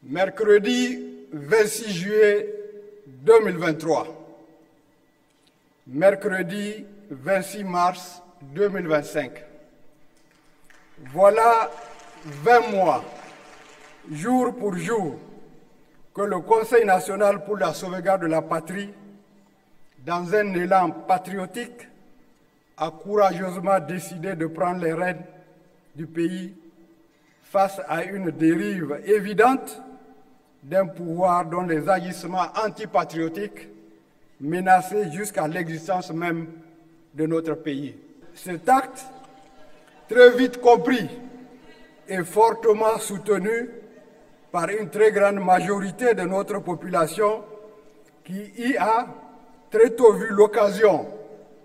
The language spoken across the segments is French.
Mercredi 26 juillet 2023, mercredi 26 mars 2025. Voilà 20 mois, jour pour jour, que le Conseil national pour la sauvegarde de la patrie, dans un élan patriotique, a courageusement décidé de prendre les rênes du pays face à une dérive évidente d'un pouvoir dont les agissements antipatriotiques menaçaient jusqu'à l'existence même de notre pays. Cet acte, très vite compris et fortement soutenu par une très grande majorité de notre population qui y a très tôt vu l'occasion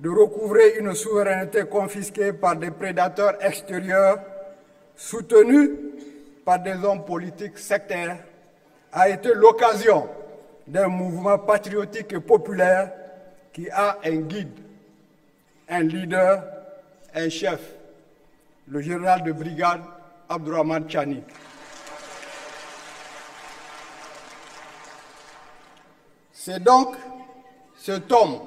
de recouvrer une souveraineté confisquée par des prédateurs extérieurs soutenus par des hommes politiques sectaires, a été l'occasion d'un mouvement patriotique et populaire qui a un guide, un leader, un chef, le général de brigade Abdourahmane Tchani. C'est donc cet homme,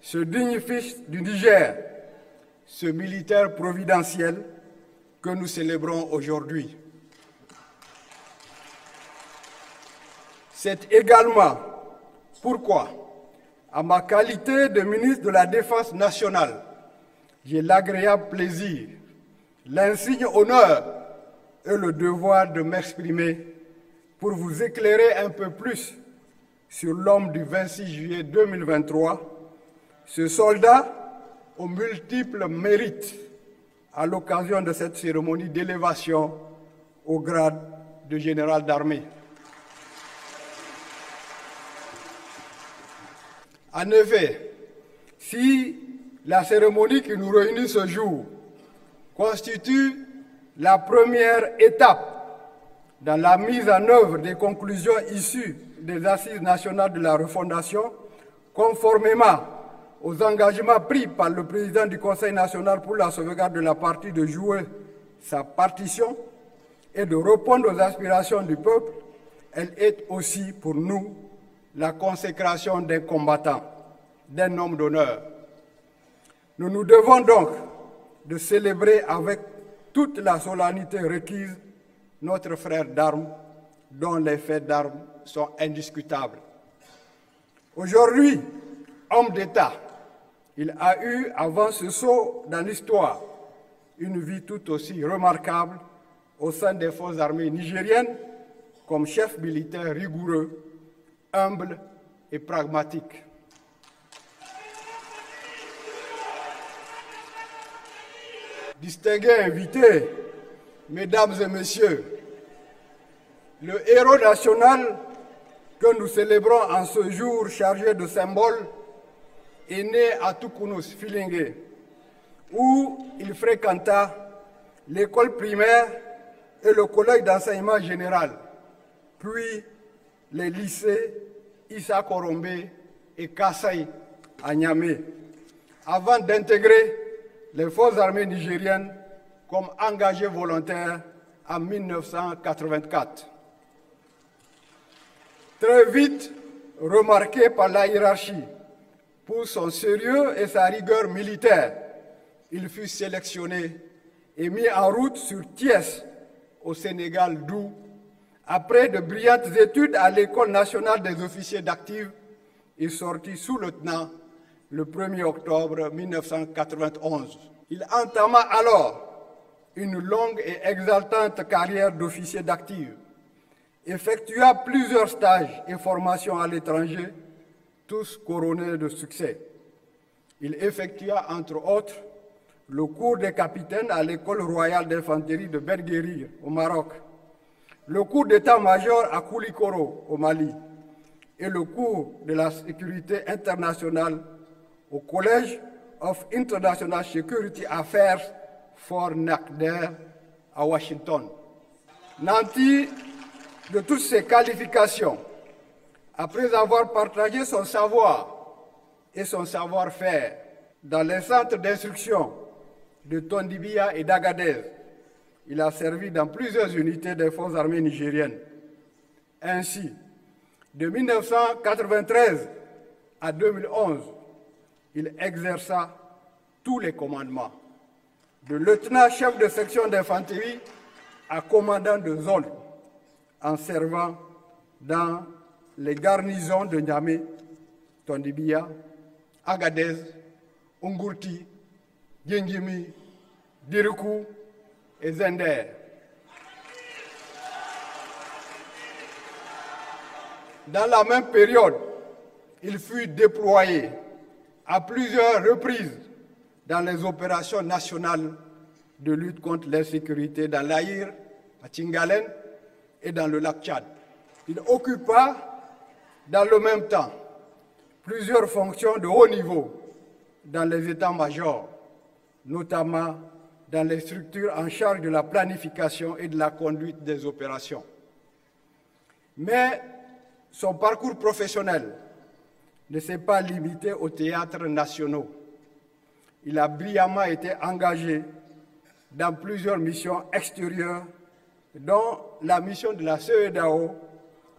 ce digne fils du Niger, ce militaire providentiel que nous célébrons aujourd'hui. C'est également pourquoi, à ma qualité de ministre de la Défense nationale, j'ai l'agréable plaisir, l'insigne honneur et le devoir de m'exprimer pour vous éclairer un peu plus sur l'homme du 26 juillet 2023, ce soldat aux multiples mérites à l'occasion de cette cérémonie d'élévation au grade de général d'armée. En effet, si la cérémonie qui nous réunit ce jour constitue la première étape dans la mise en œuvre des conclusions issues des Assises nationales de la refondation, conformément aux engagements pris par le président du Conseil national pour la sauvegarde de la patrie de jouer sa partition et de répondre aux aspirations du peuple, elle est aussi pour nous la consécration d'un combattant, d'un homme d'honneur. Nous nous devons donc de célébrer avec toute la solennité requise notre frère d'armes, dont les faits d'armes sont indiscutables. Aujourd'hui, homme d'État, il a eu, avant ce saut dans l'histoire, une vie tout aussi remarquable au sein des forces armées nigériennes comme chef militaire rigoureux, humble et pragmatique. Distingués invités, mesdames et messieurs, le héros national que nous célébrons en ce jour chargé de symboles est né à Toukounous, Filingué, où il fréquenta l'école primaire et le collège d'enseignement général, puis les lycées Issa Korombe et Kassai à Niamey, avant d'intégrer les forces armées nigériennes comme engagé volontaire en 1984. Très vite remarqué par la hiérarchie pour son sérieux et sa rigueur militaire, il fut sélectionné et mis en route sur Thiès, au Sénégal, d'où, après de brillantes études à l'École nationale des officiers d'active, il sortit sous-lieutenant le 1er octobre 1991. Il entama alors une longue et exaltante carrière d'officier d'active, effectua plusieurs stages et formations à l'étranger, tous couronnés de succès. Il effectua, entre autres, le cours des capitaines à l'École royale d'infanterie de Berguérir, au Maroc, le cours d'état-major à Koulikoro, au Mali, et le cours de la sécurité internationale au College of International Security Affairs, Fort Knacder, à Washington. Nanti de toutes ces qualifications, après avoir partagé son savoir et son savoir-faire dans les centres d'instruction de Tondibia et d'Agadez, il a servi dans plusieurs unités des forces armées nigériennes. Ainsi, de 1993 à 2011, il exerça tous les commandements, de lieutenant-chef de section d'infanterie à commandant de zone, en servant dans les garnisons de Niamey, Tondibia, Agadez, Ungurti, Gingimi, Dirikou et Zender. Dans la même période, il fut déployé à plusieurs reprises dans les opérations nationales de lutte contre l'insécurité dans l'Aïr, à Tchingalen et dans le lac Tchad. Il occupa dans le même temps plusieurs fonctions de haut niveau dans les états-majors, notamment dans les structures en charge de la planification et de la conduite des opérations. Mais son parcours professionnel ne s'est pas limité aux théâtres nationaux. Il a brillamment été engagé dans plusieurs missions extérieures, dont la mission de la CEDEAO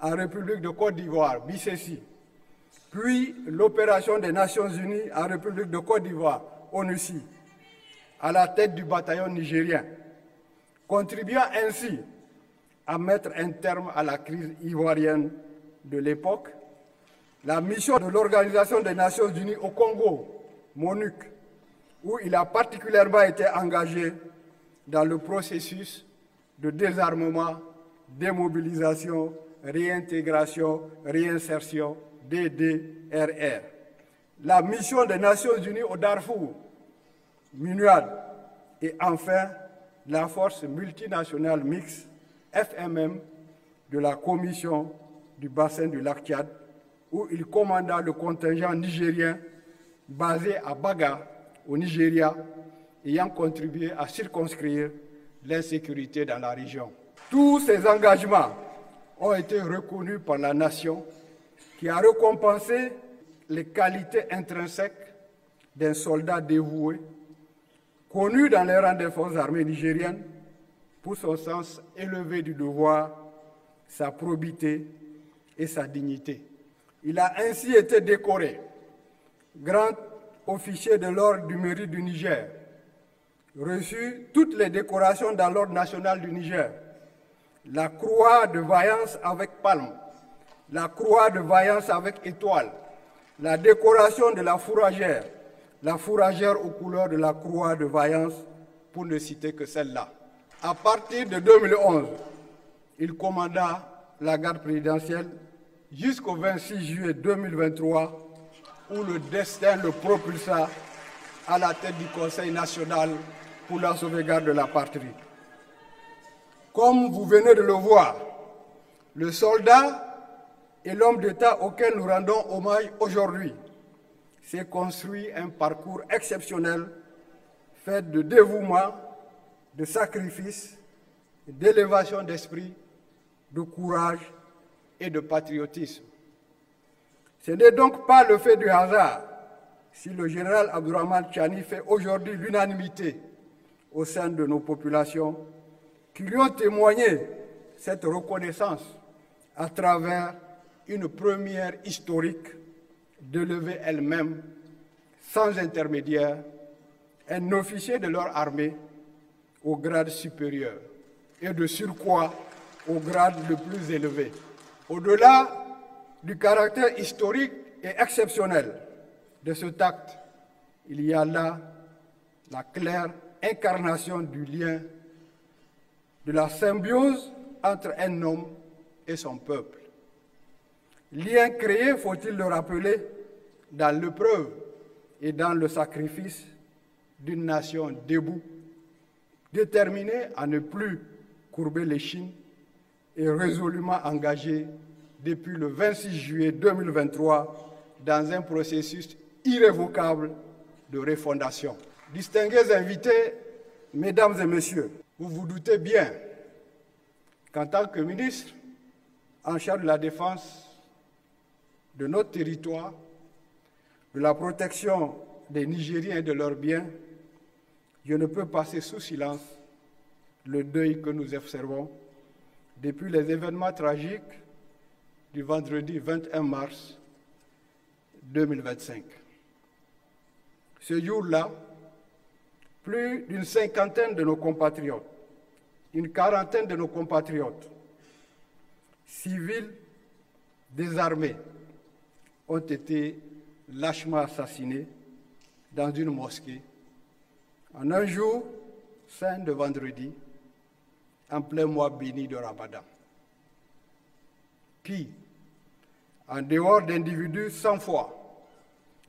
en République de Côte d'Ivoire, BCC, puis l'opération des Nations Unies en République de Côte d'Ivoire, ONUCI, à la tête du bataillon nigérien, contribuant ainsi à mettre un terme à la crise ivoirienne de l'époque, la mission de l'Organisation des Nations Unies au Congo, MONUC, où il a particulièrement été engagé dans le processus de désarmement, démobilisation, réintégration, réinsertion, DDRR. La mission des Nations Unies au Darfour, MINUAD, et enfin la force multinationale mixte, FMM, de la Commission du bassin du lac Tchad, où il commanda le contingent nigérien basé à Baga, au Nigeria, ayant contribué à circonscrire l'insécurité dans la région. Tous ces engagements ont été reconnus par la nation, qui a récompensé les qualités intrinsèques d'un soldat dévoué, connu dans les rangs des forces armées nigériennes pour son sens élevé du devoir, sa probité et sa dignité. Il a ainsi été décoré grand officier de l'ordre du mérite du Niger, reçu toutes les décorations dans l'ordre national du Niger, la croix de vaillance avec palme, la croix de vaillance avec étoile, la décoration de la fourragère aux couleurs de la croix de vaillance, pour ne citer que celle-là. À partir de 2011, il commanda la garde présidentielle jusqu'au 26 juillet 2023, où le destin le propulsa à la tête du Conseil national pour la sauvegarde de la patrie. Comme vous venez de le voir, le soldat et l'homme d'État auquel nous rendons hommage aujourd'hui s'est construit un parcours exceptionnel fait de dévouement, de sacrifice, d'élévation d'esprit, de courage et de patriotisme. Ce n'est donc pas le fait du hasard si le général Abdourahmane Tchani fait aujourd'hui l'unanimité au sein de nos populations qui lui ont témoigné cette reconnaissance à travers une première historique d'élever elle-même, sans intermédiaire, un officier de leur armée au grade supérieur et de surcroît au grade le plus élevé. Au-delà du caractère historique et exceptionnel de cet acte, il y a là la claire incarnation du lien, de la symbiose entre un homme et son peuple. Lien créé, faut-il le rappeler, dans l'épreuve et dans le sacrifice d'une nation debout, déterminée à ne plus courber l'échine et résolument engagée depuis le 26 juillet 2023 dans un processus irrévocable de refondation. Distingués invités, mesdames et messieurs, vous vous doutez bien qu'en tant que ministre en charge de la défense de notre territoire, de la protection des Nigériens et de leurs biens, je ne peux passer sous silence le deuil que nous observons depuis les événements tragiques du vendredi 21 mars 2025. Ce jour-là, plus d'une cinquantaine de nos compatriotes, une quarantaine de nos compatriotes, civils, désarmés, ont été lâchement assassinés dans une mosquée en un jour saint de vendredi, en plein mois béni de Ramadan. Qui, en dehors d'individus sans foi,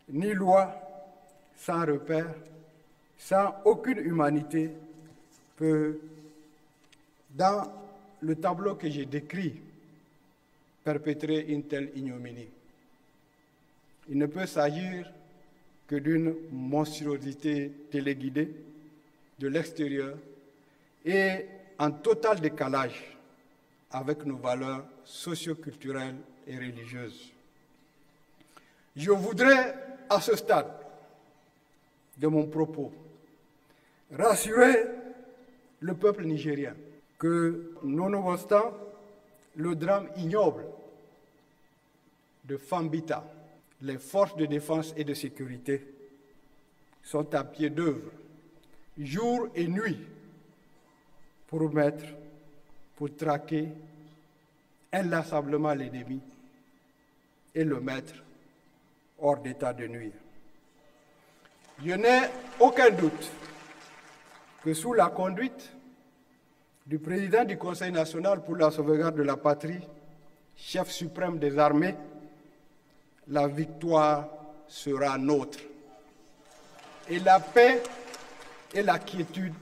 ni loi, sans repère, sans aucune humanité, peut, dans le tableau que j'ai décrit, perpétrer une telle ignominie. Il ne peut s'agir que d'une monstruosité téléguidée de l'extérieur et en total décalage avec nos valeurs socio-culturelles et religieuses. Je voudrais, à ce stade de mon propos, rassurer le peuple nigérien que, nonobstant le drame ignoble de Fambita, les forces de défense et de sécurité sont à pied d'œuvre, jour et nuit, pour traquer inlassablement l'ennemi et le mettre hors d'état de nuire. Je n'ai aucun doute que sous la conduite du président du Conseil national pour la sauvegarde de la patrie, chef suprême des armées, la victoire sera nôtre. Et la paix et la quiétude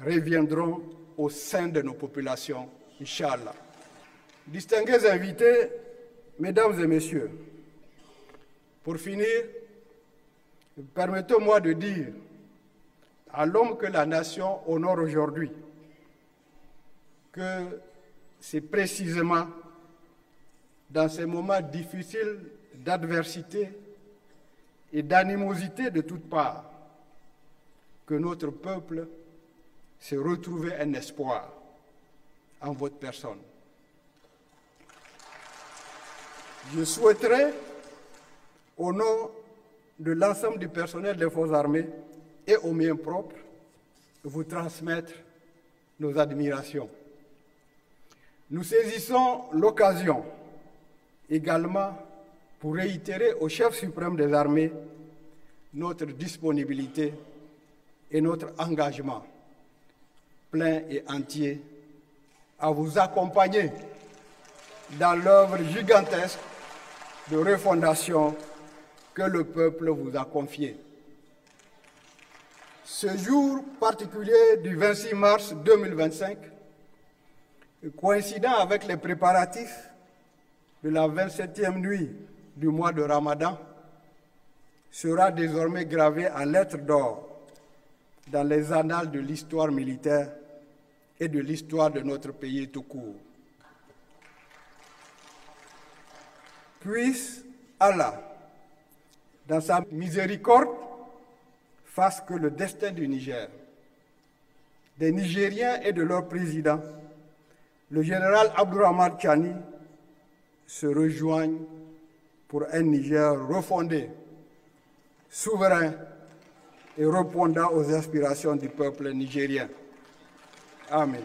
reviendront au sein de nos populations, Inch'Allah. Distingués invités, mesdames et messieurs, pour finir, permettez-moi de dire à l'homme que la nation honore aujourd'hui que c'est précisément dans ces moments difficiles d'adversité et d'animosité de toutes parts que notre peuple s'est retrouvé un espoir en votre personne. Je souhaiterais, au nom de l'ensemble du personnel des forces armées et aux miens propres, vous transmettre nos admirations. Nous saisissons l'occasion également pour réitérer au chef suprême des armées notre disponibilité et notre engagement plein et entier à vous accompagner dans l'œuvre gigantesque de refondation que le peuple vous a confiée. Ce jour particulier du 26 mars 2025, coïncidant avec les préparatifs de la 27e nuit du mois de Ramadan, sera désormais gravé en lettres d'or dans les annales de l'histoire militaire et de l'histoire de notre pays tout court. Puisse Allah, dans sa miséricorde, fasse que le destin du Niger, des Nigériens et de leur président, le général Abdourahmane Tchani, se rejoignent pour un Niger refondé, souverain et répondant aux aspirations du peuple nigérien. Amen.